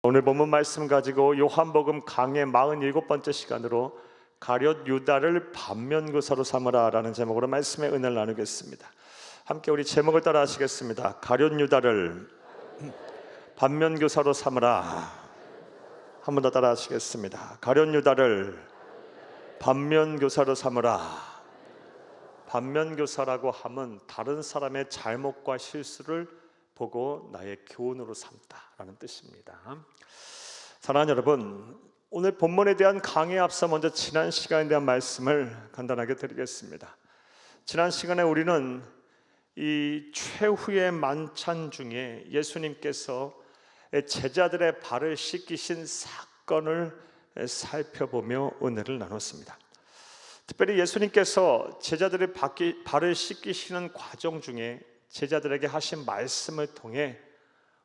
오늘 본문 말씀 가지고 요한복음 강의 47번째 시간으로 가룟 유다를 반면교사로 삼으라 라는 제목으로 말씀의 은혜를 나누겠습니다. 함께 우리 제목을 따라 하시겠습니다. 가룟 유다를 반면교사로 삼으라. 한 번 더 따라 하시겠습니다. 가룟 유다를 반면교사로 삼으라. 반면교사라고 하면 다른 사람의 잘못과 실수를 보고 나의 교훈으로 삼다라는 뜻입니다. 사랑하는 여러분, 오늘 본문에 대한 강의에 앞서 먼저 지난 시간에 대한 말씀을 간단하게 드리겠습니다. 지난 시간에 우리는 이 최후의 만찬 중에 예수님께서 제자들의 발을 씻기신 사건을 살펴보며 은혜를 나눴습니다. 특별히 예수님께서 제자들의 발을 씻기시는 과정 중에 제자들에게 하신 말씀을 통해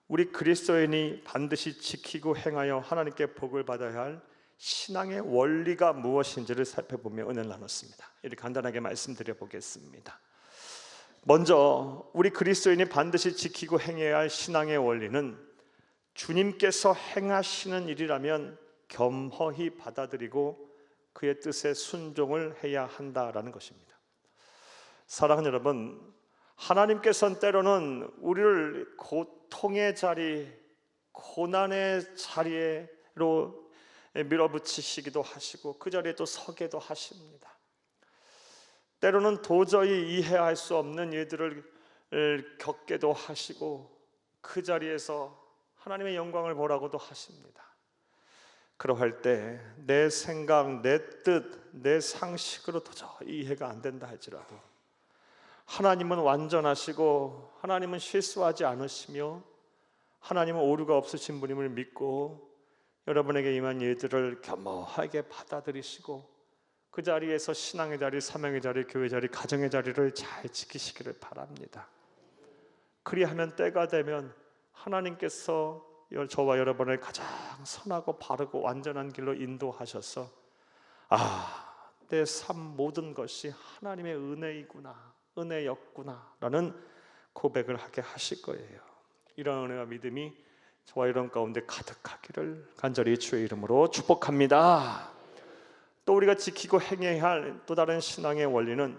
우리 그리스도인이 반드시 지키고 행하여 하나님께 복을 받아야 할 신앙의 원리가 무엇인지를 살펴보며 은혜를 나눴습니다. 이렇게 간단하게 말씀드려 보겠습니다. 먼저 우리 그리스도인이 반드시 지키고 행해야 할 신앙의 원리는 주님께서 행하시는 일이라면 겸허히 받아들이고 그의 뜻에 순종을 해야 한다라는 것입니다. 사랑하는 여러분, 하나님께서는 때로는 우리를 고통의 자리, 고난의 자리로 밀어붙이시기도 하시고 그 자리에 또 서게도 하십니다. 때로는 도저히 이해할 수 없는 일들을 겪게도 하시고 그 자리에서 하나님의 영광을 보라고도 하십니다. 그러할 때 내 생각, 내 뜻, 내 상식으로 도저히 이해가 안 된다 할지라도 하나님은 완전하시고 하나님은 실수하지 않으시며 하나님은 오류가 없으신 분임을 믿고 여러분에게 임한 일들을 겸허하게 받아들이시고 그 자리에서 신앙의 자리, 사명의 자리, 교회 자리, 가정의 자리를 잘 지키시기를 바랍니다. 그리하면 때가 되면 하나님께서 저와 여러분을 가장 선하고 바르고 완전한 길로 인도하셔서 내 삶 모든 것이 하나님의 은혜이구나, 은혜였구나 라는 고백을 하게 하실 거예요. 이런 은혜와 믿음이 저와 여러분 가운데 가득하기를 간절히 주의 이름으로 축복합니다. 또 우리가 지키고 행해야 할 또 다른 신앙의 원리는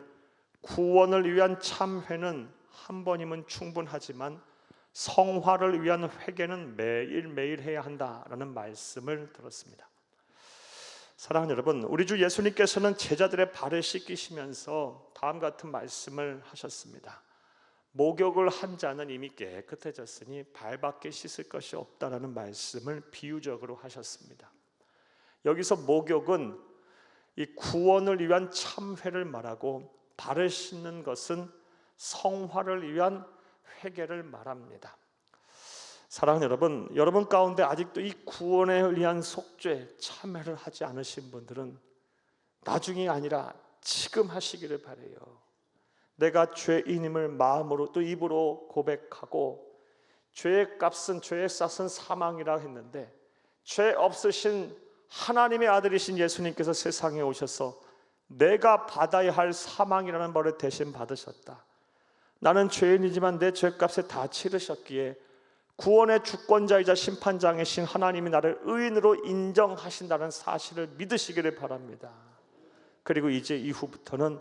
구원을 위한 참회는 한 번이면 충분하지만 성화를 위한 회개는 매일매일 해야 한다라는 말씀을 들었습니다. 사랑하는 여러분, 우리 주 예수님께서는 제자들의 발을 씻기시면서 다음 같은 말씀을 하셨습니다. 목욕을 한 자는 이미 깨끗해졌으니 발밖에 씻을 것이 없다라는 말씀을 비유적으로 하셨습니다. 여기서 목욕은 이 구원을 위한 참회를 말하고 발을 씻는 것은 성화를 위한 회개를 말합니다. 사랑하는 여러분, 여러분 가운데 아직도 이 구원에 의한 속죄 참회를 하지 않으신 분들은 나중이 아니라 지금 하시기를 바라요. 내가 죄인임을 마음으로 또 입으로 고백하고 죄의 값은, 죄의 쌌은 사망이라 했는데 죄 없으신 하나님의 아들이신 예수님께서 세상에 오셔서 내가 받아야 할 사망이라는 벌을 대신 받으셨다. 나는 죄인이지만 내 죄값을 다 치르셨기에 구원의 주권자이자 심판장이신 하나님이 나를 의인으로 인정하신다는 사실을 믿으시기를 바랍니다. 그리고 이제 이후부터는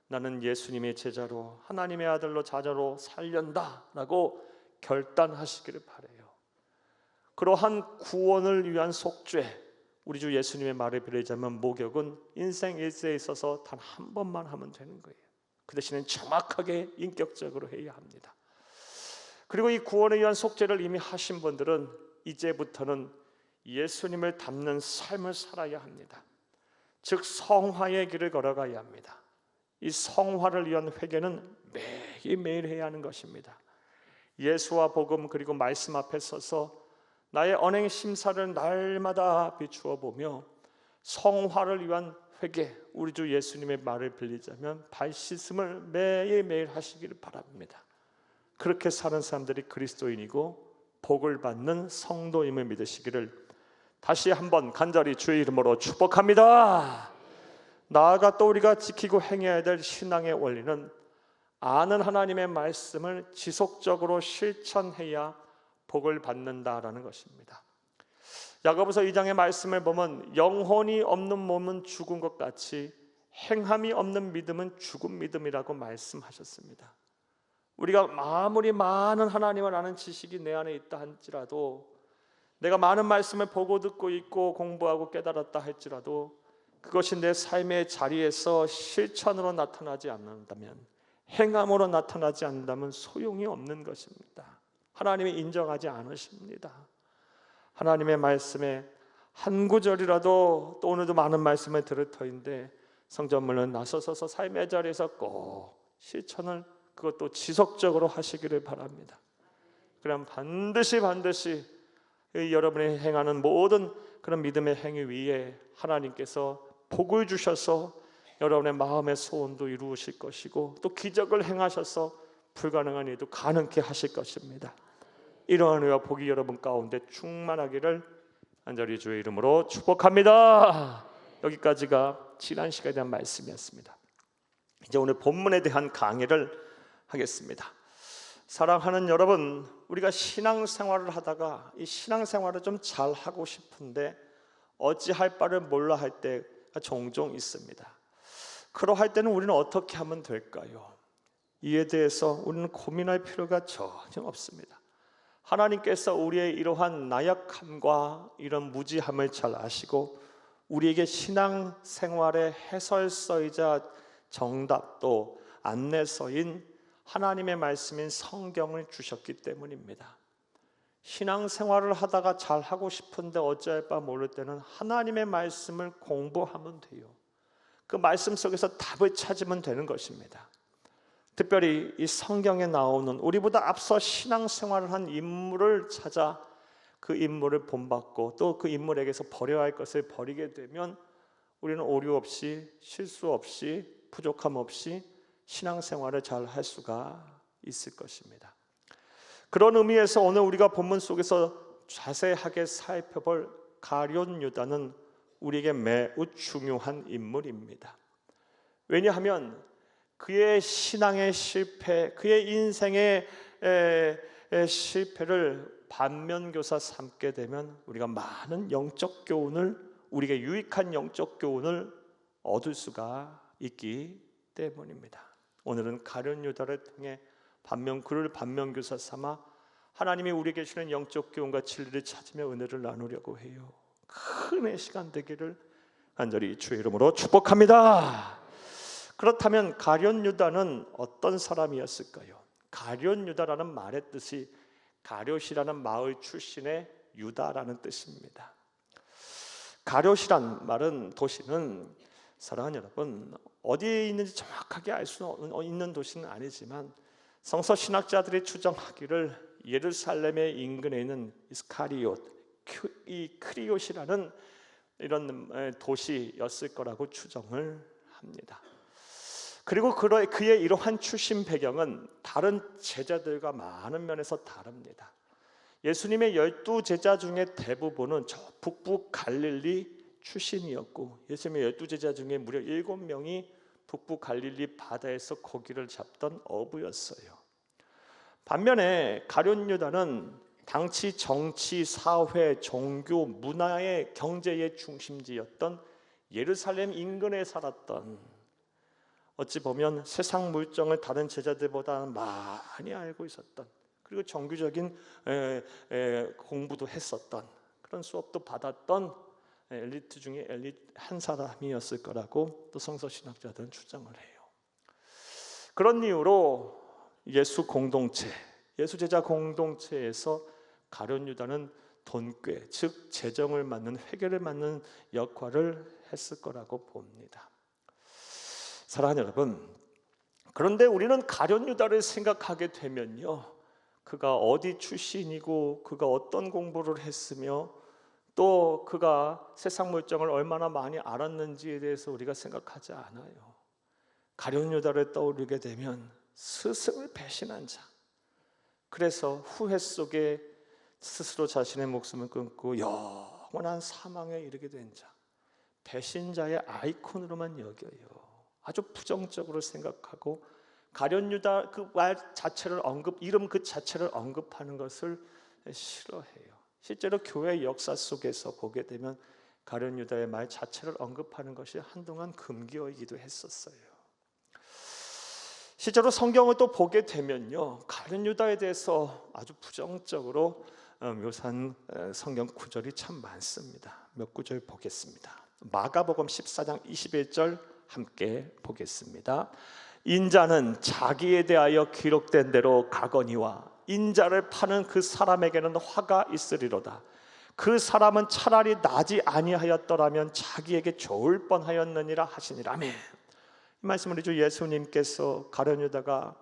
나는 예수님의 제자로 하나님의 아들로 자녀로 살련다라고 결단하시기를 바라요. 그러한 구원을 위한 속죄, 우리 주 예수님의 말을 빌리자면 목욕은 인생 일세에 있어서 단 한 번만 하면 되는 거예요. 그 대신에 정확하게 인격적으로 해야 합니다. 그리고 이 구원에 의한 속죄를 이미 하신 분들은 이제부터는 예수님을 닮는 삶을 살아야 합니다. 즉 성화의 길을 걸어가야 합니다. 이 성화를 위한 회개는 매일매일 해야 하는 것입니다. 예수와 복음 그리고 말씀 앞에 서서 나의 언행 심사를 날마다 비추어 보며 성화를 위한 회개, 우리 주 예수님의 말을 빌리자면 발 씻음을 매일매일 하시기를 바랍니다. 그렇게 사는 사람들이 그리스도인이고 복을 받는 성도임을 믿으시기를 다시 한번 간절히 주의 이름으로 축복합니다. 나아가 또 우리가 지키고 행해야 될 신앙의 원리는 아는 하나님의 말씀을 지속적으로 실천해야 복을 받는다라는 것입니다. 야고보서 2장의 말씀을 보면 영혼이 없는 몸은 죽은 것 같이 행함이 없는 믿음은 죽은 믿음이라고 말씀하셨습니다. 우리가 아무리 많은 하나님을 아는 지식이 내 안에 있다 할지라도, 내가 많은 말씀을 보고 듣고 있고 공부하고 깨달았다 할지라도 그것이 내 삶의 자리에서 실천으로 나타나지 않는다면, 행함으로 나타나지 않는다면 소용이 없는 것입니다. 하나님이 인정하지 않으십니다. 하나님의 말씀에 한 구절이라도, 또 오늘도 많은 말씀을 들을 터인데 성전문을 나서서 삶의 자리에서 꼭 실천을, 그것도 지속적으로 하시기를 바랍니다. 그럼 반드시 여러분이 행하는 모든 그런 믿음의 행위 위에 하나님께서 복을 주셔서 여러분의 마음의 소원도 이루실 것이고, 또 기적을 행하셔서 불가능한 일도 가능케 하실 것입니다. 이러한 은혜와 복이 여러분 가운데 충만하기를 간절히 주의 이름으로 축복합니다. 여기까지가 지난 시간에 대한 말씀이었습니다. 이제 오늘 본문에 대한 강의를 하겠습니다. 사랑하는 여러분, 우리가 신앙생활을 하다가 이 신앙생활을 좀 잘하고 싶은데 어찌할 바를 몰라 할 때가 종종 있습니다. 그러할 때는 우리는 어떻게 하면 될까요? 이에 대해서 우리는 고민할 필요가 전혀 없습니다. 하나님께서 우리의 이러한 나약함과 이런 무지함을 잘 아시고 우리에게 신앙생활의 해설서이자 정답도 안내서인 하나님의 말씀인 성경을 주셨기 때문입니다. 신앙생활을 하다가 잘하고 싶은데 어찌할 바 모를 때는 하나님의 말씀을 공부하면 돼요. 그 말씀 속에서 답을 찾으면 되는 것입니다. 특별히 이 성경에 나오는 우리보다 앞서 신앙생활을 한 인물을 찾아 그 인물을 본받고 또 그 인물에게서 버려야 할 것을 버리게 되면 우리는 오류 없이, 실수 없이, 부족함 없이 신앙생활을 잘 할 수가 있을 것입니다. 그런 의미에서 오늘 우리가 본문 속에서 자세하게 살펴볼 가룟 유다는 우리에게 매우 중요한 인물입니다. 왜냐하면 그의 신앙의 실패, 그의 인생의 실패를 반면교사 삼게 되면 우리가 많은 영적 교훈을, 우리에게 유익한 영적 교훈을 얻을 수가 있기 때문입니다. 오늘은 가룟 유다를 통해 그를 반면교사 삼아 하나님이 우리에게 주시는 영적 교훈과 진리를 찾으며 은혜를 나누려고 해요. 큰 시간 되기를 간절히 주의 이름으로 축복합니다. 그렇다면 가룟 유다는 어떤 사람이었을까요? 가룟 유다라는 말의 뜻이 가룟이라는 마을 출신의 유다라는 뜻입니다. 가룟이란 말은, 도시는, 사랑하는 여러분, 어디에 있는지 정확하게 알 수 있는 도시는 아니지만 성서 신학자들이 추정하기를 예루살렘의 인근에 있는 이스카리옷, 이 크리옷이라는 이런 도시였을 거라고 추정을 합니다. 그리고 그의 이러한 출신 배경은 다른 제자들과 많은 면에서 다릅니다. 예수님의 12제자 중에 대부분은 저 북부 갈릴리 출신이었고, 예수님의 12제자 중에 무려 7명이 북부 갈릴리 바다에서 고기를 잡던 어부였어요. 반면에 가룟 유다는 당시 정치, 사회, 종교, 문화의, 경제의 중심지였던 예루살렘 인근에 살았던, 어찌 보면 세상 물정을 다른 제자들보다 많이 알고 있었던, 그리고 정규적인 공부도 했었던, 그런 수업도 받았던 엘리트 중에 엘리트 한 사람이었을 거라고 또 성서신학자들은 추정을 해요. 그런 이유로 예수 제자 공동체에서 가룟 유다는 돈꾀, 즉 재정을 맡는, 회계를 맡는 역할을 했을 거라고 봅니다. 사랑하는 여러분, 그런데 우리는 가룟 유다를 생각하게 되면요, 그가 어디 출신이고 그가 어떤 공부를 했으며 또 그가 세상 물정을 얼마나 많이 알았는지에 대해서 우리가 생각하지 않아요. 가룟 유다를 떠올리게 되면 스승을 배신한 자, 그래서 후회 속에 스스로 자신의 목숨을 끊고 영원한 사망에 이르게 된 자, 배신자의 아이콘으로만 여겨요. 아주 부정적으로 생각하고 가룟 유다 그 말 자체를 이름 그 자체를 언급하는 것을 싫어해요. 실제로 교회 역사 속에서 보게 되면 가룟 유다의 말 자체를 언급하는 것이 한동안 금기어이기도 했었어요. 실제로 성경을 또 보게 되면요, 가룟 유다에 대해서 아주 부정적으로 묘사한 성경 구절이 참 많습니다. 몇 구절 보겠습니다. 마가복음 14장 21절 함께 보겠습니다. 인자는 자기에 대하여 기록된 대로 가거니와 인자를 파는 그 사람에게는 화가 있으리로다. 그 사람은 차라리 나지 아니하였더라면 자기에게 좋을 뻔하였느니라 하시니라. 아멘. 이 말씀을 주 예수님께서 가룟 유다가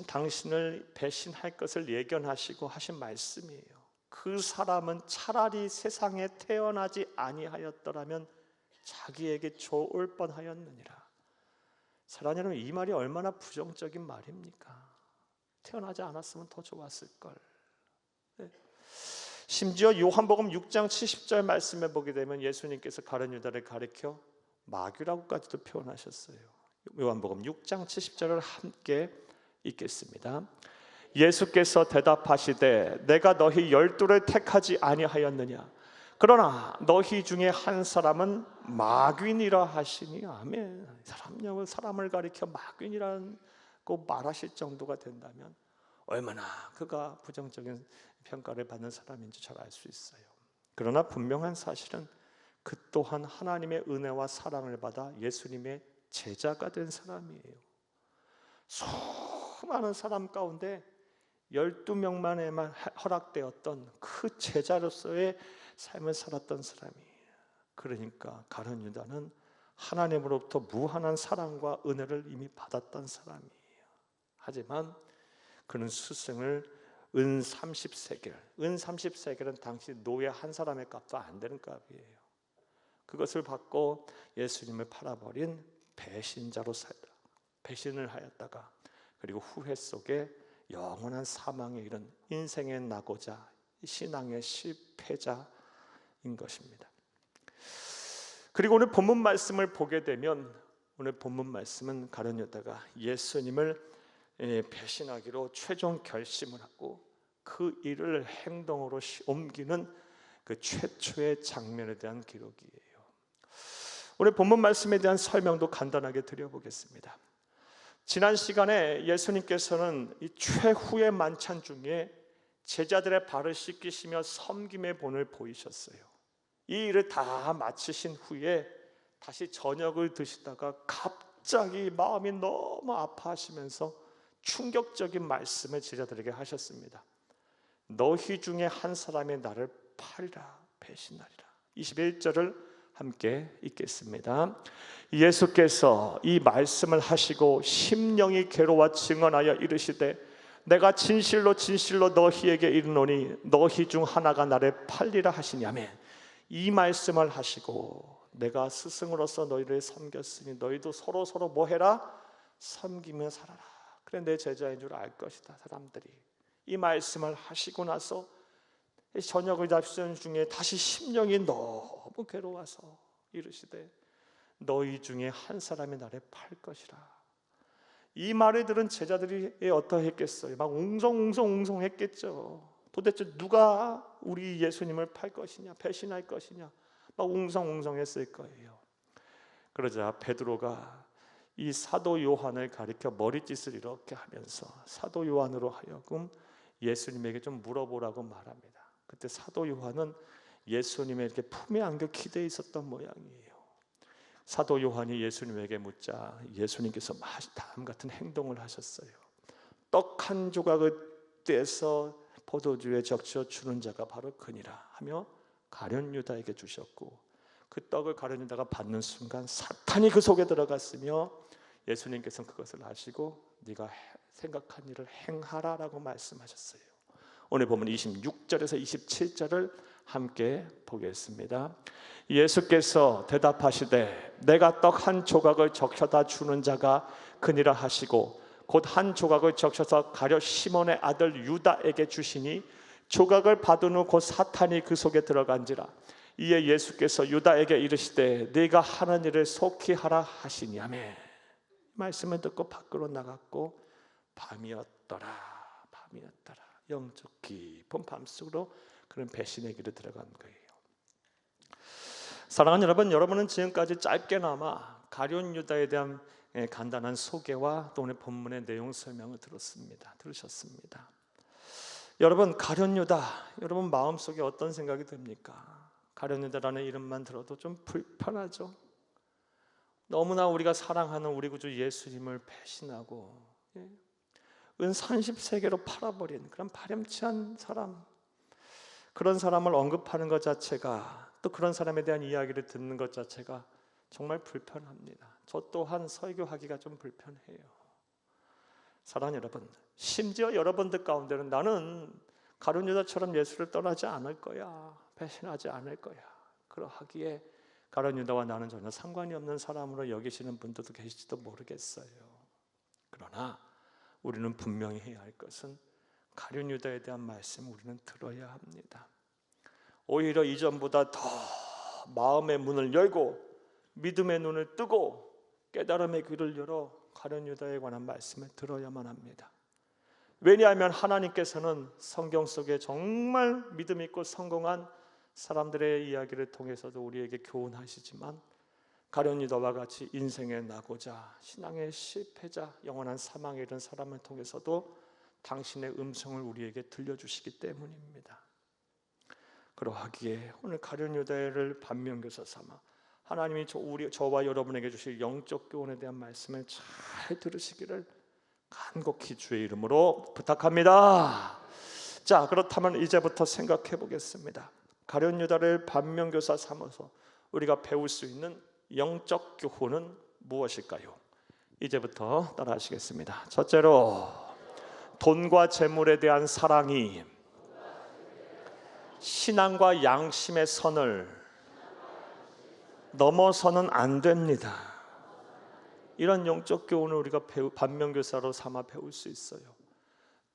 당신을 배신할 것을 예견하시고 하신 말씀이에요. 그 사람은 차라리 세상에 태어나지 아니하였더라면 자기에게 좋을 뻔하였느니라. 사랑하는 여러분, 이 말이 얼마나 부정적인 말입니까? 태어나지 않았으면 더 좋았을 걸. 네. 심지어 요한복음 6장 70절 말씀에 보게 되면 예수님께서 가룟 유다를 가리켜 마귀라고까지도 표현하셨어요. 요한복음 6장 70절을 함께 읽겠습니다. 예수께서 대답하시되 내가 너희 12를 택하지 아니하였느냐? 그러나 너희 중에 한 사람은 마귀니라 하시니. 아멘. 사람을 가리켜 마귀니라고 말하실 정도가 된다면 얼마나 그가 부정적인 평가를 받는 사람인지 잘 알 수 있어요. 그러나 분명한 사실은 그 또한 하나님의 은혜와 사랑을 받아 예수님의 제자가 된 사람이에요. 수많은 사람 가운데 12명만에만 허락되었던 그 제자로서의 삶을 살았던 사람이에요. 그러니까 가룟 유다는 하나님으로부터 무한한 사랑과 은혜를 이미 받았던 사람이에요. 하지만 그는 스승을 은 30세겔, 은 30세겔은 당시 노예 한 사람의 값도 안 되는 값이에요. 그것을 받고 예수님을 팔아버린 배신자로 살다, 배신을 하였다가 그리고 후회 속에 영원한 사망에 이른 인생의 낙오자, 신앙의 실패자인 것입니다. 그리고 오늘 본문 말씀을 보게 되면 오늘 본문 말씀은 가룟 유다가 예수님을 배신하기로 최종 결심을 하고 그 일을 행동으로 옮기는 그 최초의 장면에 대한 기록이에요. 오늘 본문 말씀에 대한 설명도 간단하게 드려보겠습니다. 지난 시간에 예수님께서는 이 최후의 만찬 중에 제자들의 발을 씻기시며 섬김의 본을 보이셨어요. 이 일을 다 마치신 후에 다시 저녁을 드시다가 갑자기 마음이 너무 아파하시면서 충격적인 말씀을 제자들에게 하셨습니다. 너희 중에 한 사람이 나를 팔리라, 배신하리라. 21절을 함께 읽겠습니다. 예수께서 이 말씀을 하시고 심령이 괴로워 증언하여 이르시되 내가 진실로 진실로 너희에게 이르노니 너희 중 하나가 나를 팔리라 하시니. 아멘. 이 말씀을 하시고 내가 스승으로서 너희를 섬겼으니 너희도 서로 뭐 해라? 섬기며 살아라. 그래 내 제자인 줄 알 것이다. 사람들이 이 말씀을 하시고 나서 저녁을 잡수는 중에 다시 심령이 너무 괴로워서 이르시되 너희 중에 한 사람이 나를 팔 것이라. 이 말을 들은 제자들이 어떠했겠어요? 막 웅성웅성 했겠죠. 도대체 누가 우리 예수님을 팔 것이냐, 배신할 것이냐, 막 웅성웅성했을 거예요. 그러자 베드로가 이 사도 요한을 가리켜 머리짓을 이렇게 하면서 사도 요한으로 하여금 예수님에게 좀 물어보라고 말합니다. 그때 사도 요한은 예수님의 이렇게 품에 안겨 기대어 있었던 모양이에요. 사도 요한이 예수님에게 묻자 예수님께서 다음 같은 행동을 하셨어요. 떡 한 조각을 떼서 포도주에 적셔 주는 자가 바로 그니라 하며 가룟 유다에게 주셨고 그 떡을 가룟 유다가 받는 순간 사탄이 그 속에 들어갔으며 예수님께서는 그것을 아시고 네가 생각한 일을 행하라라고 말씀하셨어요. 오늘 보면 26절에서 27절을 함께 보겠습니다. 예수께서 대답하시되 내가 떡 한 조각을 적셔다 주는 자가 그니라 하시고 곧 한 조각을 적셔서 가룟 시몬의 아들 유다에게 주시니 조각을 받은 후 곧 사탄이 그 속에 들어간지라. 이에 예수께서 유다에게 이르시되 네가 하는 일을 속히 하라 하시니. 아멘. 말씀을 듣고 밖으로 나갔고 밤이었더라. 영적 깊은 밤속으로 그런 배신의 길에 들어간 거예요. 사랑하는 여러분, 여러분은 지금까지 짧게나마 가룟 유다에 대한 간단한 소개와 또 오늘 본문의 내용 설명을 들으셨습니다. 여러분, 가룟 유다, 여러분 마음속에 어떤 생각이 듭니까? 가룟 유다라는 이름만 들어도 좀 불편하죠. 너무나 우리가 사랑하는 우리 구주 예수님을 배신하고 은 30세계로 팔아버린 그런 파렴치한 사람, 그런 사람을 언급하는 것 자체가, 또 그런 사람에 대한 이야기를 듣는 것 자체가 정말 불편합니다. 저 또한 설교하기가 좀 불편해요. 사랑하는 여러분, 심지어 여러분들 가운데는 나는 가룟 유다처럼 예수를 떠나지 않을 거야, 배신하지 않을 거야, 그러하기에 가룟 유다와 나는 전혀 상관이 없는 사람으로 여기시는 분들도 계실지도 모르겠어요. 그러나 우리는 분명히 해야 할 것은 가룟 유다에 대한 말씀을 우리는 들어야 합니다. 오히려 이전보다 더 마음의 문을 열고 믿음의 눈을 뜨고 깨달음의 귀를 열어 가룟 유다에 관한 말씀을 들어야만 합니다. 왜냐하면 하나님께서는 성경 속에 정말 믿음 있고 성공한 사람들의 이야기를 통해서도 우리에게 교훈하시지만 가룟 유다와 같이 인생의 낙오자, 신앙의 실패자, 영원한 사망에 이른 사람을 통해서도 당신의 음성을 우리에게 들려주시기 때문입니다. 그러하기에 오늘 가룟 유다를 반면교사 삼아 하나님이 저와 여러분에게 주실 영적 교훈에 대한 말씀을 잘 들으시기를 간곡히 주의 이름으로 부탁합니다. 자, 그렇다면 이제부터 생각해 보겠습니다. 가룟 유다를 반면교사 삼아서 우리가 배울 수 있는 영적 교훈은 무엇일까요? 이제부터 따라하시겠습니다. 첫째로, 돈과 재물에 대한 사랑이 신앙과 양심의 선을 넘어서는 안 됩니다. 이런 영적 교훈을 우리가 반면교사로 삼아 배울 수 있어요.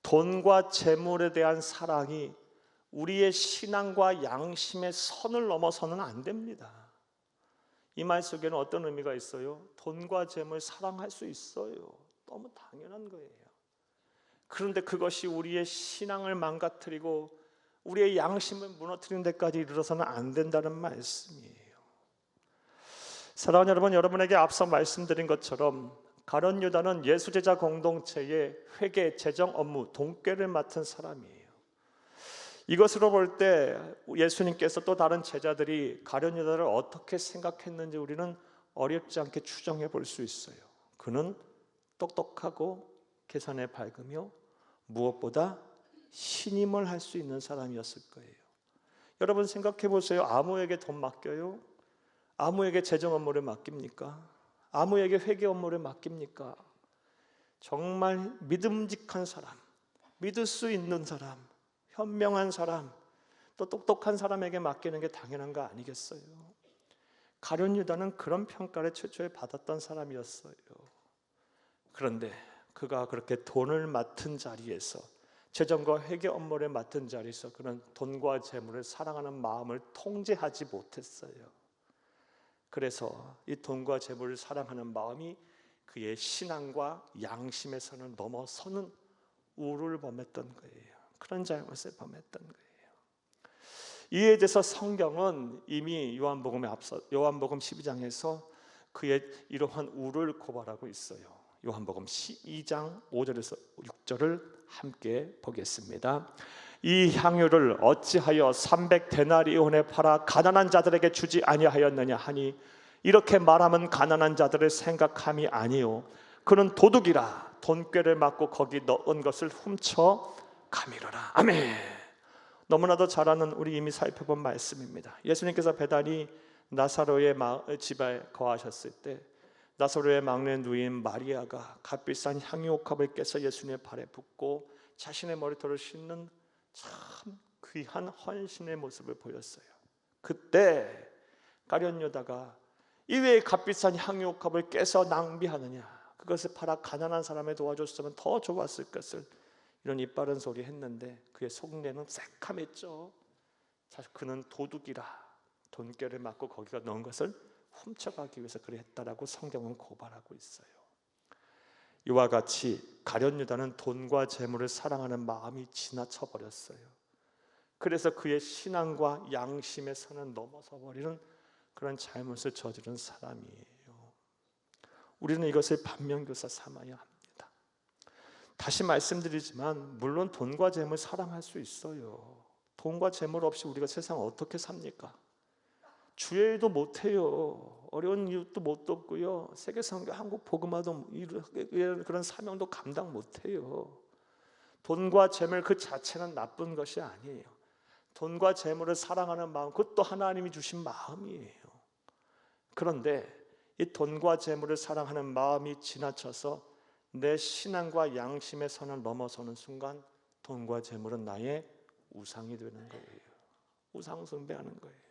돈과 재물에 대한 사랑이 우리의 신앙과 양심의 선을 넘어서는 안 됩니다. 이 말 속에는 어떤 의미가 있어요? 돈과 재물 사랑할 수 있어요. 너무 당연한 거예요. 그런데 그것이 우리의 신앙을 망가뜨리고 우리의 양심을 무너뜨리는 데까지 이르러서는 안 된다는 말씀이에요. 사랑하는 여러분, 여러분에게 앞서 말씀드린 것처럼 가룟 유다는 예수제자 공동체의 회계, 재정 업무, 동궤를 맡은 사람이에요. 이것으로 볼 때 예수님께서 또 다른 제자들이 가룟 유다를 어떻게 생각했는지 우리는 어렵지 않게 추정해 볼 수 있어요. 그는 똑똑하고 계산에 밝으며 무엇보다 신임을 할 수 있는 사람이었을 거예요. 여러분 생각해 보세요. 아무에게 돈 맡겨요? 아무에게 재정 업무를 맡깁니까? 아무에게 회계 업무를 맡깁니까? 정말 믿음직한 사람, 믿을 수 있는 사람, 현명한 사람, 또 똑똑한 사람에게 맡기는 게 당연한 거 아니겠어요? 가룟 유다는 그런 평가를 최초에 받았던 사람이었어요. 그런데 그가 그렇게 돈을 맡은 자리에서, 재정과 회계 업무를 맡은 자리에서 그는 돈과 재물을 사랑하는 마음을 통제하지 못했어요. 그래서 이 돈과 재물을 사랑하는 마음이 그의 신앙과 양심의 선을 넘어서는 우를 범했던 거예요. 그런 잘못을 범했던 거예요. 이에 대해서 성경은 이미 요한복음 12장에서 그의 이러한 우를 고발하고 있어요. 요한복음 12장 5절에서 6절을 함께 보겠습니다. 이 향유를 어찌하여 300데나리온에 팔아 가난한 자들에게 주지 아니하였느냐 하니 이렇게 말하면 가난한 자들을 생각함이 아니요 그는 도둑이라 돈꾀를 맞고 거기 넣은 것을 훔쳐 가미러라. 아멘. 너무나도 잘 아는, 우리 이미 살펴본 말씀입니다. 예수님께서 베다니 나사로의 집에 거하셨을 때 나사로의 막내 누이인 마리아가 값비싼 향유옥합을 깨서 예수님의 발에 붓고 자신의 머리털을 씻는 참 귀한 헌신의 모습을 보였어요. 그때 가룟 유다가 이외에 값비싼 향유옥합을 깨서 낭비하느냐, 그것을 팔아 가난한 사람을 도와줬으면 더 좋았을 것을, 이런 이빠른 소리 했는데 그의 속내는 새카맸죠. 사실 그는 도둑이라 돈꾀를 맞고 거기가 넣은 것을 훔쳐가기 위해서 그랬다라고 성경은 고발하고 있어요. 이와 같이 가룟 유다는 돈과 재물을 사랑하는 마음이 지나쳐 버렸어요. 그래서 그의 신앙과 양심의 선을 넘어서 버리는 그런 잘못을 저지른 사람이에요. 우리는 이것을 반면교사 삼아야 합니다. 다시 말씀드리지만 물론 돈과 재물 사랑할 수 있어요. 돈과 재물 없이 우리가 세상 어떻게 삽니까? 주일도 못해요. 어려운 이웃도 못 돕고요. 세계선교 한국 복음화도 그런 사명도 감당 못해요. 돈과 재물 그 자체는 나쁜 것이 아니에요. 돈과 재물을 사랑하는 마음, 그것도 하나님이 주신 마음이에요. 그런데 이 돈과 재물을 사랑하는 마음이 지나쳐서 내 신앙과 양심의 선을 넘어서는 순간 돈과 재물은 나의 우상이 되는 거예요. 우상 숭배하는 거예요.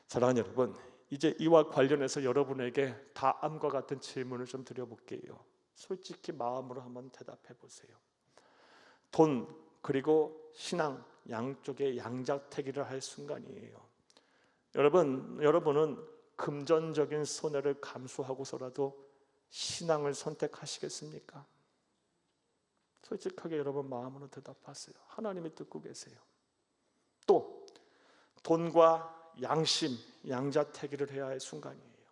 사랑하는 여러분, 이제 이와 관련해서 여러분에게 다음과 같은 질문을 좀 드려볼게요. 솔직히 마음으로 한번 대답해 보세요. 돈 그리고 신앙 양쪽에 양자택일을 할 순간이에요. 여러분은 금전적인 손해를 감수하고서라도 신앙을 선택하시겠습니까? 솔직하게 여러분 마음으로 대답하세요. 하나님이 듣고 계세요. 또 돈과 양심, 양자택일을 해야 할 순간이에요.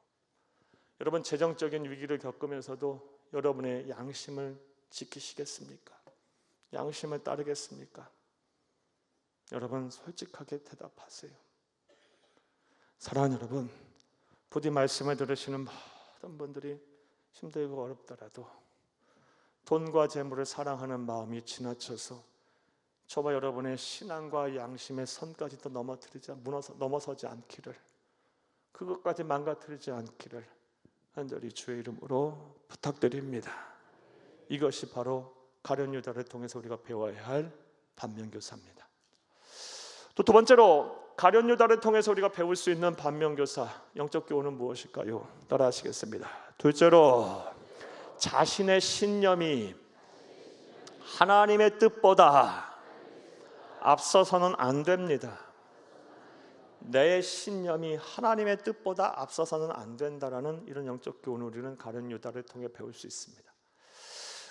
여러분 재정적인 위기를 겪으면서도 여러분의 양심을 지키시겠습니까? 양심을 따르겠습니까? 여러분 솔직하게 대답하세요. 사랑하는 여러분, 부디 말씀을 들으시는 모든 분들이 힘들고 어렵더라도 돈과 재물을 사랑하는 마음이 지나쳐서 저와 여러분의 신앙과 양심의 선까지도 넘어서지 않기를, 그것까지 망가뜨리지 않기를 간절히 주의 이름으로 부탁드립니다. 이것이 바로 가룟 유다를 통해서 우리가 배워야 할 반면교사입니다. 또 두 번째로 가룟 유다를 통해서 우리가 배울 수 있는 반면교사 영적 교훈은 무엇일까요? 따라하시겠습니다. 둘째로 자신의 신념이 하나님의 뜻보다 앞서서는 안 됩니다. 내 신념이 하나님의 뜻보다 앞서서는 안 된다라는 이런 영적 교훈을 우리는 가룟 유다를 통해 배울 수 있습니다.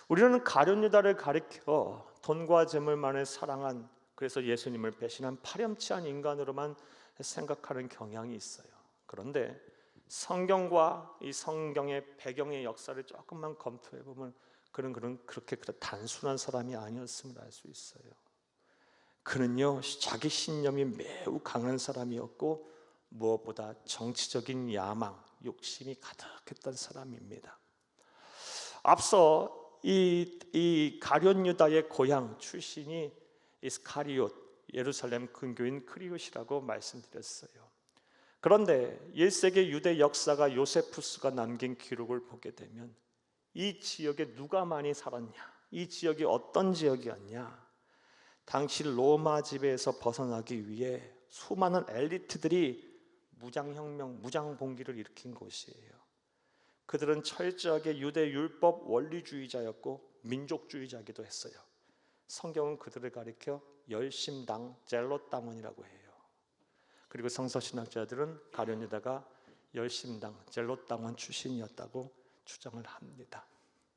우리는 가룟 유다를 가리켜 돈과 재물만을 사랑한, 그래서 예수님을 배신한 파렴치한 인간으로만 생각하는 경향이 있어요. 그런데 성경과 이 성경의 배경의 역사를 조금만 검토해 보면 그렇게 단순한 사람이 아니었음을 알 수 있어요. 그는요 자기 신념이 매우 강한 사람이었고 무엇보다 정치적인 야망, 욕심이 가득했던 사람입니다. 앞서 이 가룟 유다의 고향 출신이 이스카리옷, 예루살렘 근교인 크리옷이라고 말씀드렸어요. 그런데 1세기 유대 역사가 요세푸스가 남긴 기록을 보게 되면 이 지역에 누가 많이 살았냐, 이 지역이 어떤 지역이었냐, 당시 로마 지배에서 벗어나기 위해 수많은 엘리트들이 무장혁명, 무장봉기를 일으킨 곳이에요. 그들은 철저하게 유대 율법 원리주의자였고 민족주의자이기도 했어요. 성경은 그들을 가리켜 열심당, 젤롯당원이라고 해요. 그리고 성서신학자들은 가룟 유다가 열심당, 젤롯당원 출신이었다고 주장을 합니다.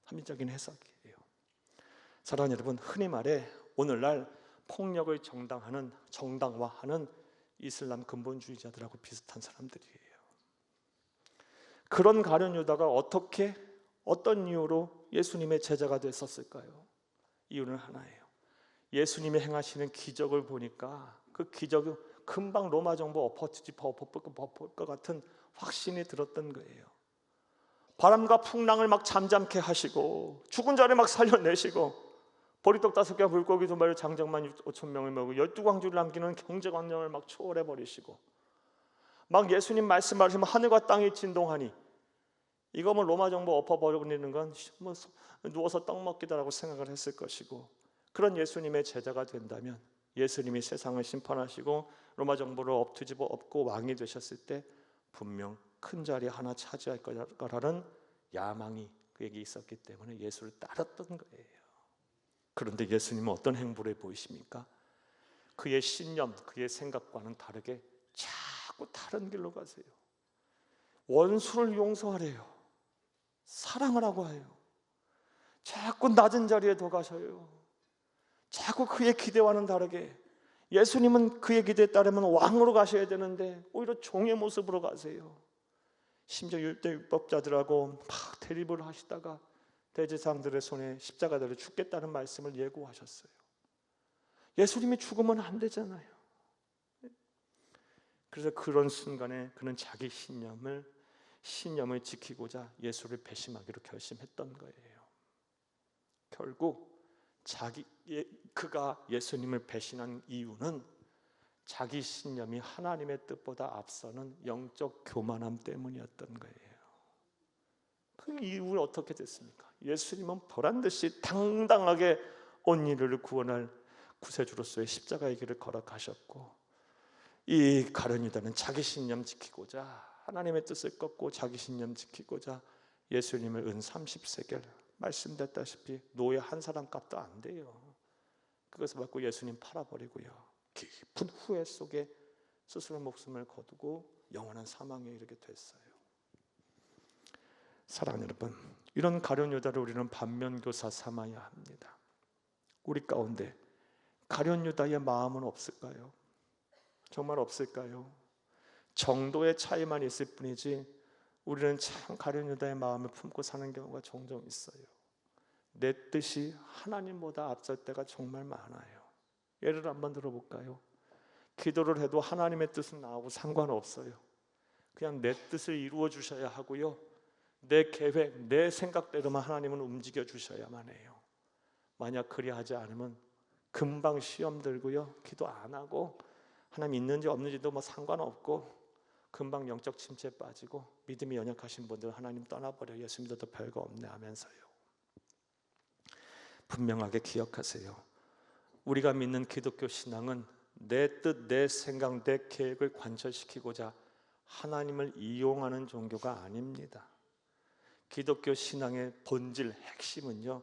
합리적인 해석이에요. 사랑하는 여러분, 흔히 말해 오늘날 폭력을 정당화하는 이슬람 근본주의자들하고 비슷한 사람들이에요. 그런 가룟 유다가 어떤 이유로 예수님의 제자가 됐었을까요? 이유는 하나예요. 예수님이 행하시는 기적을 보니까 그 기적이 금방 로마 정부 엎을 것 같은 확신이 들었던 거예요. 바람과 풍랑을 막 잠잠케 하시고 죽은 자를 막 살려내시고 보리떡 5개와 물고기 2마리 장정만 5,000명을 먹고 12광주를 남기는 경제관념을 막 초월해버리시고 막 예수님 말씀하시면 하늘과 땅이 진동하니 이거 뭐 로마 정부 엎어버리는 건 뭐 누워서 떡 먹기다라고 생각을 했을 것이고, 그런 예수님의 제자가 된다면 예수님이 세상을 심판하시고 로마 정부를 엎고 왕이 되셨을 때 분명 큰 자리 하나 차지할 거라는 야망이 그에게 있었기 때문에 예수를 따랐던 거예요. 그런데 예수님은 어떤 행보를 보이십니까? 그의 신념, 그의 생각과는 다르게 자꾸 다른 길로 가세요. 원수를 용서하래요. 사랑하라고 해요. 자꾸 낮은 자리에 더 가셔요. 자꾸 그의 기대와는 다르게 예수님은 그의 기대에 따르면 왕으로 가셔야 되는데 오히려 종의 모습으로 가세요. 심지어 율법자들하고 막 대립을 하시다가 대제사장들의 손에 십자가대로 죽겠다는 말씀을 예고하셨어요. 예수님이 죽으면 안 되잖아요. 그래서 그런 순간에 그는 자기 신념을 지키고자 예수를 배신하기로 결심했던 거예요. 결국 그가 예수님을 배신한 이유는 자기 신념이 하나님의 뜻보다 앞서는 영적 교만함 때문이었던 거예요. 그 이유는 어떻게 됐습니까? 예수님은 보란듯이 당당하게 온 인류를 구원할 구세주로서의 십자가의 길을 걸어가셨고, 이 가룟 유다는 자기 신념 지키고자 하나님의 뜻을 꺾고 자기 신념 지키고자 예수님을 은 30세겔, 말씀됐다시피 노예 한 사람 값도 안 돼요. 그것을 받고 예수님 팔아버리고요, 깊은 후회 속에 스스로 목숨을 거두고 영원한 사망에 이르게 됐어요. 사랑하는 여러분, 이런 가룟 유다를 우리는 반면교사 삼아야 합니다. 우리 가운데 가룟 유다의 마음은 없을까요? 정말 없을까요? 정도의 차이만 있을 뿐이지 우리는 참 가룟 유다의 마음을 품고 사는 경우가 종종 있어요. 내 뜻이 하나님보다 앞설 때가 정말 많아요. 예를 한번 들어볼까요? 기도를 해도 하나님의 뜻은 나하고 상관없어요. 그냥 내 뜻을 이루어 주셔야 하고요, 내 계획, 내 생각대로만 하나님은 움직여 주셔야만 해요. 만약 그리하지 않으면 금방 시험 들고요, 기도 안 하고 하나님 있는지 없는지도 뭐 상관없고 금방 영적 침체에 빠지고 믿음이 연약하신 분들은 하나님 떠나버려, 예수 믿어도 별거 없네 하면서요. 분명하게 기억하세요. 우리가 믿는 기독교 신앙은 내 뜻, 내 생각, 내 계획을 관철시키고자 하나님을 이용하는 종교가 아닙니다. 기독교 신앙의 본질, 핵심은요,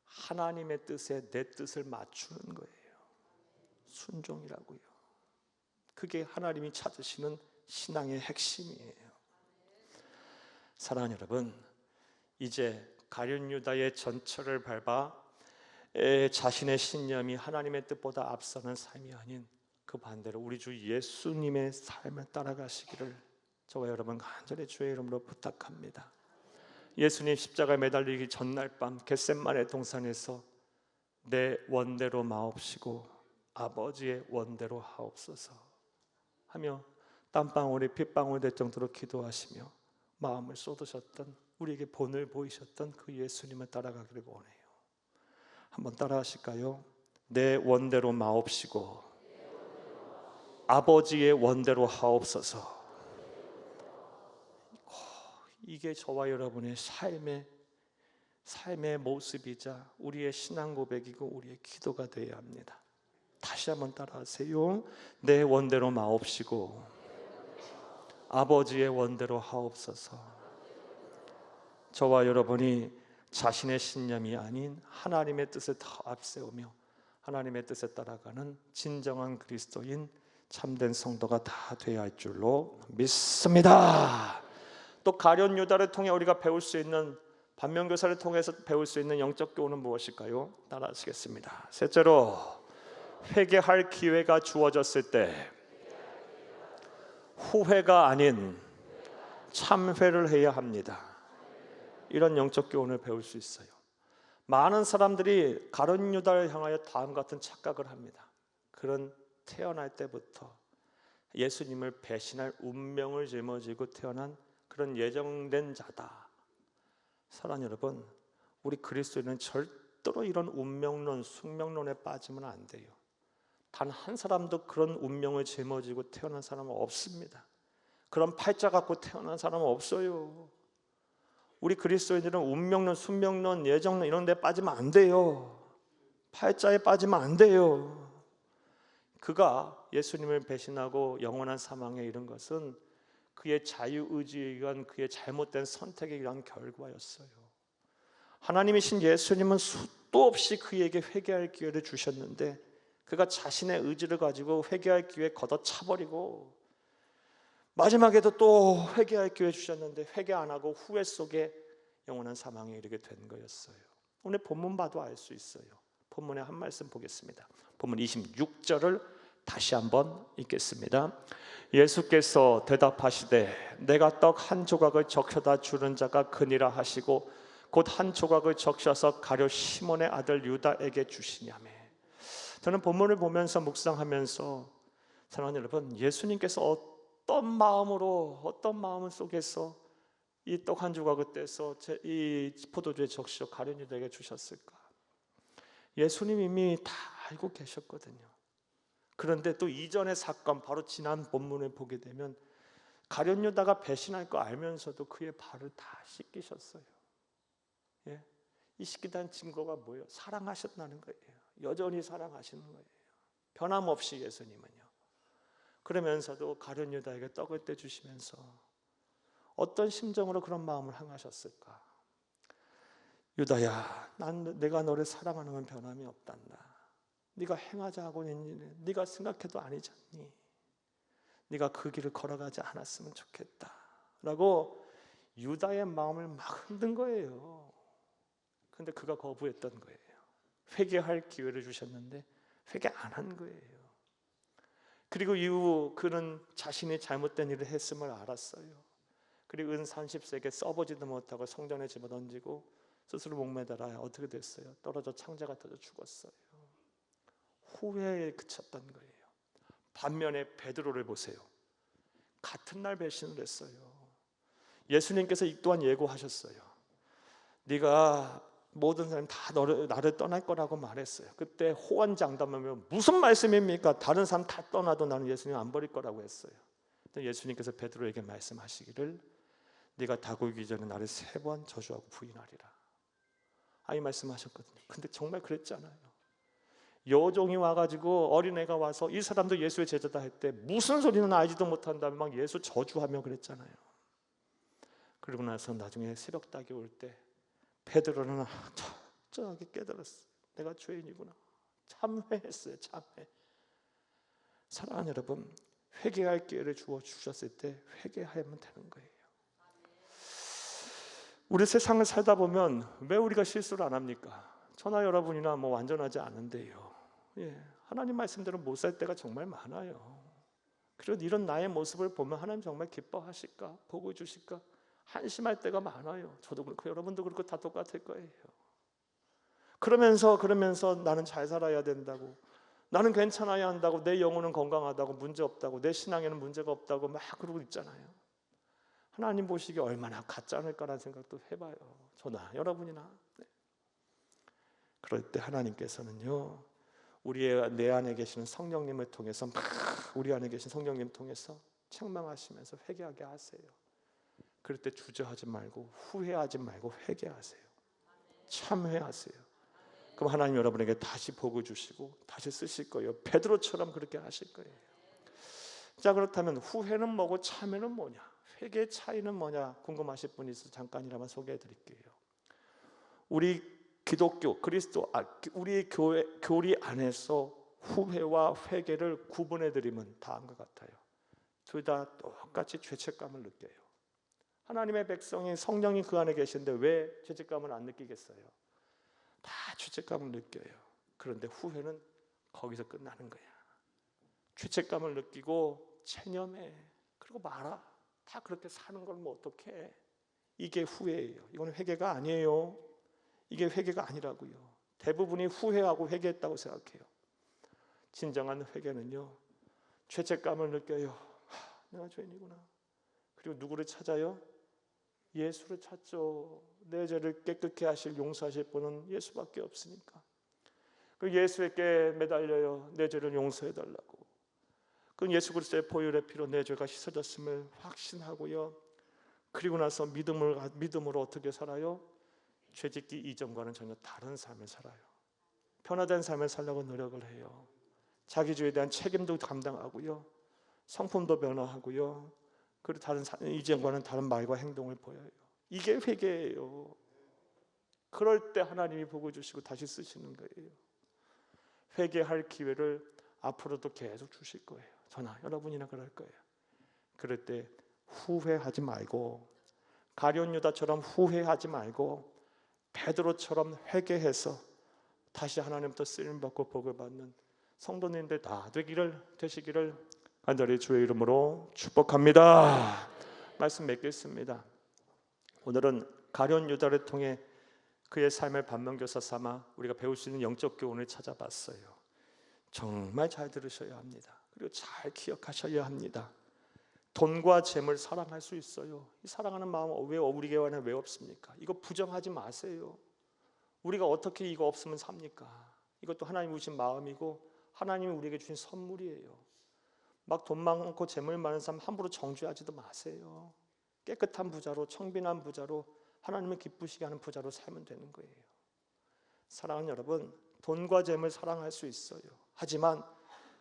하나님의 뜻에 내 뜻을 맞추는 거예요. 순종이라고요. 그게 하나님이 찾으시는 신앙의 핵심이에요. 사랑하는 여러분, 이제 가룟 유다의 전철을 밟아 자신의 신념이 하나님의 뜻보다 앞서는 삶이 아닌 그 반대로 우리 주 예수님의 삶을 따라가시기를 저와 여러분 간절히 주의 이름으로 부탁합니다. 예수님 십자가에 매달리기 전날 밤 겟세마네 동산에서 내 원대로 마옵시고 아버지의 원대로 하옵소서 하며 땀방울이 핏방울 될 정도로 기도하시며 마음을 쏟으셨던, 우리에게 본을 보이셨던 그 예수님을 따라가기를 원해요. 한번 따라하실까요? 내 원대로 마옵시고 아버지의 원대로 하옵소서. 이게 저와 여러분의 삶의 모습이자 우리의 신앙 고백이고 우리의 기도가 되어야 합니다. 다시 한번 따라하세요. 내 원대로 마옵시고 아버지의 원대로 하옵소서. 저와 여러분이 자신의 신념이 아닌 하나님의 뜻을 더 앞세우며 하나님의 뜻에 따라가는 진정한 그리스도인 참된 성도가 다 되어야 할 줄로 믿습니다. 또 가룟 유다를 통해 우리가 배울 수 있는, 반면교사를 통해서 배울 수 있는 영적 교훈은 무엇일까요? 따라하시겠습니다. 셋째로, 회개할 기회가 주어졌을 때 후회가 아닌 참회를 해야 합니다. 이런 영적 교훈을 배울 수 있어요. 많은 사람들이 가룟 유다를 향하여 다음 같은 착각을 합니다. 그런 태어날 때부터 예수님을 배신할 운명을 짊어지고 태어난 그런 예정된 자다. 사랑하는 여러분, 우리 그리스도인은 절대로 이런 운명론, 숙명론에 빠지면 안 돼요. 단 한 사람도 그런 운명을 짊어지고 태어난 사람은 없습니다. 그런 팔자 갖고 태어난 사람은 없어요. 우리 그리스도인들은 운명론, 숙명론, 예정론 이런 데 빠지면 안 돼요. 팔자에 빠지면 안 돼요. 그가 예수님을 배신하고 영원한 사망에 이른 것은 그의 자유의지에 의한 그의 잘못된 선택에 의한 결과였어요. 하나님이신 예수님은 수도 없이 그에게 회개할 기회를 주셨는데 그가 자신의 의지를 가지고 회개할 기회 걷어차버리고 마지막에도 또 회개할 기회 주셨는데 회개 안 하고 후회 속에 영원한 사망에 이르게 된 거였어요. 오늘 본문 봐도 알 수 있어요. 본문에 한 말씀 보겠습니다. 본문 26절을 다시 한번 읽겠습니다. 예수께서 대답하시되 내가 떡 한 조각을 적셔다 주는 자가 그니라 하시고 곧 한 조각을 적셔서 가룟 시몬의 아들 유다에게 주시냐며. 저는 본문을 보면서 묵상하면서 사랑하는 여러분, 예수님께서 어떤 마음 속에서 이 떡 한 조각을 떼서 이 포도주에 적셔 가룟 유다에게 주셨을까? 예수님 이미 다 알고 계셨거든요. 그런데 또 이전의 사건, 바로 지난 본문을 보게 되면 가룟 유다가 배신할 거 알면서도 그의 발을 다 씻기셨어요. 예? 이 씻기다는 증거가 뭐예요? 사랑하셨다는 거예요. 여전히 사랑하시는 거예요. 변함없이 예수님은요. 그러면서도 가룟 유다에게 떡을 떼주시면서 어떤 심정으로 그런 마음을 향하셨을까? 유다야, 내가 너를 사랑하는 건 변함이 없단다. 네가 행하자 하고 있는 일은 네가 생각해도 아니지 않니? 네가 그 길을 걸어가지 않았으면 좋겠다 라고 유다의 마음을 막 흔든 거예요. 그런데 그가 거부했던 거예요. 회개할 기회를 주셨는데 회개 안 한 거예요. 그리고 이후 그는 자신이 잘못된 일을 했음을 알았어요. 그리고 은 30세에게 써보지도 못하고 성전에 집어던지고 스스로 목매달아 어떻게 됐어요? 떨어져 창자가 터져 죽었어요. 후회에 그쳤던 거예요. 반면에 베드로를 보세요. 같은 날 배신을 했어요. 예수님께서 이 또한 예고하셨어요. 네가 모든 사람이 다 나를 떠날 거라고 말했어요. 그때 호언장담하며 무슨 말씀입니까? 다른 사람 다 떠나도 나는 예수님 안 버릴 거라고 했어요. 예수님께서 베드로에게 말씀하시기를 네가 다구기 전에 나를 3번 저주하고 부인하리라. 이 말씀하셨거든요. 근데 정말 그랬잖아요. 여종이 와가지고 어린애가 와서 이 사람도 예수의 제자다 할 때 무슨 소리는 알지도 못한다며 막 예수 저주하며 그랬잖아요. 그리고 나서 나중에 새벽닭이 올 때 베드로는 철저하게 깨달았어요. 내가 죄인이구나. 참회했어요. 참회. 사랑하는 여러분, 회개할 기회를 주셨을 때 회개하면 되는 거예요. 우리 세상을 살다 보면 왜 우리가 실수를 안 합니까? 저나 여러분이나 완전하지 않은데요. 하나님 말씀대로 못 살 때가 정말 많아요. 그리고 이런 나의 모습을 보면 하나님 정말 기뻐하실까? 복을 주실까? 한심할 때가 많아요. 저도 그렇고 여러분도 그렇고 다 똑같을 거예요. 그러면서 나는 잘 살아야 된다고, 나는 괜찮아야 한다고, 내 영혼은 건강하다고, 문제 없다고, 내 신앙에는 문제가 없다고 막 그러고 있잖아요. 하나님 보시기에 얼마나 같지 않을까라는 생각도 해봐요. 저나 여러분이나. 그럴 때 하나님께서는요, 내 안에 계시는 성령님을 통해서 우리 안에 계신 성령님 통해서 책망하시면서 회개하게 하세요. 그럴 때 주저하지 말고 후회하지 말고 회개하세요. 참회하세요. 그럼 하나님 여러분에게 다시 복을 주시고 다시 쓰실 거예요. 베드로처럼 그렇게 하실 거예요. 자, 그렇다면 후회는 뭐고 참회는 뭐냐? 회개의 차이는 뭐냐? 궁금하실 분이 있어서 잠깐이나마 소개해 드릴게요. 우리 기독교, 우리 교리 안에서 후회와 회개를 구분해 드리면 다음과 같아요. 둘 다 똑같이 죄책감을 느껴요. 하나님의 백성이 성령이 그 안에 계신데 왜 죄책감을 안 느끼겠어요? 다 죄책감을 느껴요. 그런데 후회는 거기서 끝나는 거야. 죄책감을 느끼고 체념해. 그리고 말아. 다 그렇게 사는 걸 어떡해. 이게 후회예요. 이건 회개가 아니에요. 이게 회개가 아니라고요. 대부분이 후회하고 회개했다고 생각해요. 진정한 회개는요, 죄책감을 느껴요. 내가 죄인이구나. 그리고 누구를 찾아요? 예수를 찾죠. 내 죄를 깨끗게 하실, 용서하실 분은 예수밖에 없으니까. 그 예수에게 매달려요. 내 죄를 용서해 달라고. 그 예수 그리스도의 보혈의 피로 내 죄가 씻어졌음을 확신하고요. 그리고 나서 믿음으로 어떻게 살아요? 죄짓기 이전과는 전혀 다른 삶을 살아요. 변화된 삶을 살려고 노력을 해요. 자기주의에 대한 책임도 감당하고요. 성품도 변화하고요. 그리고 이전과는 다른 말과 행동을 보여요. 이게 회개예요. 그럴 때 하나님이 복을 주시고 다시 쓰시는 거예요. 회개할 기회를 앞으로도 계속 주실 거예요. 저나 여러분이나 그럴 거예요. 그럴 때 후회하지 말고, 가룟 유다처럼 후회하지 말고 베드로처럼 회개해서 다시 하나님부터 쓰임 받고 복을 받는 성도님들 다 되시기를 간절히 주의 이름으로 축복합니다. 말씀 맺겠습니다. 오늘은 가룟 유다를 통해 그의 삶을 반면교사 삼아 우리가 배울 수 있는 영적 교훈을 찾아봤어요. 정말 잘 들으셔야 합니다. 그리고 잘 기억하셔야 합니다. 돈과 재물 사랑할 수 있어요. 이 사랑하는 마음 왜 우리 교회는 왜 없습니까? 이거 부정하지 마세요. 우리가 어떻게 이거 없으면 삽니까? 이것도 하나님이 주신 마음이고 하나님이 우리에게 주신 선물이에요. 막 돈 많고 재물 많은 사람 함부로 정죄하지도 마세요. 깨끗한 부자로, 청빈한 부자로, 하나님을 기쁘시게 하는 부자로 살면 되는 거예요. 사랑하는 여러분, 돈과 재물 사랑할 수 있어요. 하지만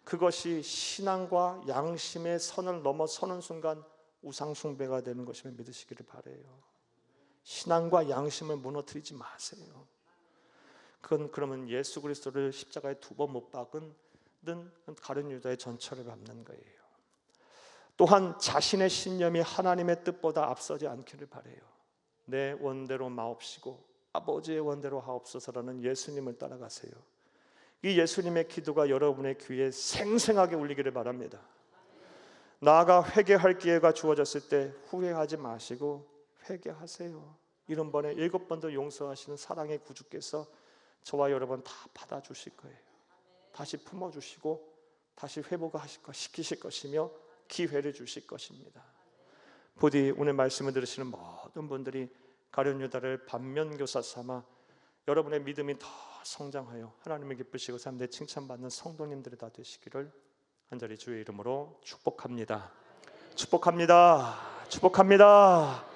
그것이 신앙과 양심의 선을 넘어서는 순간 우상 숭배가 되는 것임을 믿으시기를 바라요. 신앙과 양심을 무너뜨리지 마세요. 그건 그러면 예수 그리스도를 십자가에 2번 못 박은 가룟 유다의 전철을 밟는 거예요. 또한 자신의 신념이 하나님의 뜻보다 앞서지 않기를 바라요. 내 원대로 마옵시고 아버지의 원대로 하옵소서라는 예수님을 따라가세요. 이 예수님의 기도가 여러분의 귀에 생생하게 울리기를 바랍니다. 나아가 회개할 기회가 주어졌을 때 후회하지 마시고 회개하세요. 70번에 7번도 용서하시는 사랑의 구주께서 저와 여러분 다 받아주실 거예요. 다시 품어주시고 다시 회복시키실 것이며 기회를 주실 것입니다. 부디 오늘 말씀을 들으시는 모든 분들이 가룟 유다를 반면교사 삼아 여러분의 믿음이 더 성장하여 하나님을 기쁘시고 삶에 칭찬받는 성도님들이 다 되시기를 간절히 주의 이름으로 축복합니다. 축복합니다. 축복합니다.